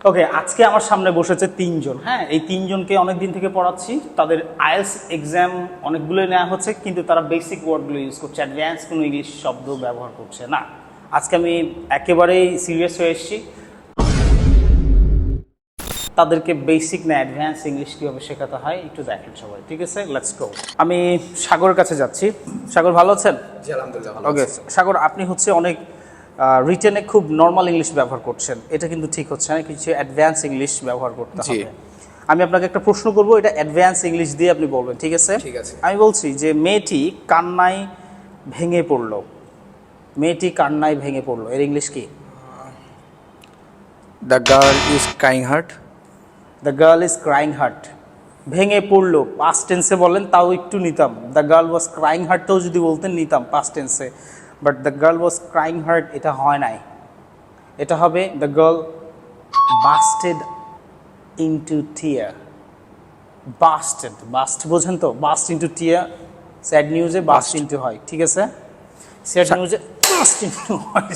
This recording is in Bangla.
ওকে, আজকে আমার সামনে বসেছে তিনজন। হ্যাঁ, এই তিনজনকে অনেক দিন থেকে পড়াচ্ছি। তাদের আইএলটিএস এক্সাম অনেকগুলো নেওয়া হচ্ছে, কিন্তু তারা বেসিক ওয়ার্ডগুলো ইউজ করছে, অ্যাডভান্স কোনো ইংলিশ শব্দ ব্যবহার করছে না। আজকে আমি একেবারেই সিরিয়াস হয়ে এসেছি, তাদেরকে বেসিক না অ্যাডভান্স ইংলিশ কীভাবে শেখাতে হয় একটু দেখেন সবাই। ঠিক আছে, লেটস গো। আমি সাগরের কাছে যাচ্ছি। সাগর, ভালো আছেন? জি আলহামদুলিল্লাহ ভালো ওকে আছি। সাগর, আপনি হচ্ছে অনেক রিটেনে খুব নর্মাল ইংলিশ ব্যবহার করছেন, এটা কিন্তু ঠিক হচ্ছে না, কিছু অ্যাডভান্স ইংলিশ ব্যবহার করতে জি। হবে। আমি আপনাকে একটা প্রশ্ন করব, এটা অ্যাডভান্স ইংলিশ দিয়ে আপনি বলবেন, ঠিক আছে? ঠিক আছে। আমি বলছি যে মেয়েটি কান্নায় ভেঙে পড়লো। মেয়েটি কান্নায় ভেঙে পড়লো, এর ইংলিশ কি? The girl is crying hard. The girl is crying hard. ভেঙে পড়লো পাস্ট টেন্সে বলেন তাও একটু নিতাম, দ্য গার্ল ওয়াজ ক্রাইং হার্টটাও যদি বলতেন নিতাম পাস্ট টেন্সে, but the girl was crying hard এটা হয় নাই। এটা হবে the girl busted into tear. Busted, bust বোঝেন তো? বাস্ট ইনটু টিয়ার, স্যাড নিউজে বাস্ট ইনটু হয়, ঠিক আছে? স্যাড নিউজে বাস্ট ইনটু হয়।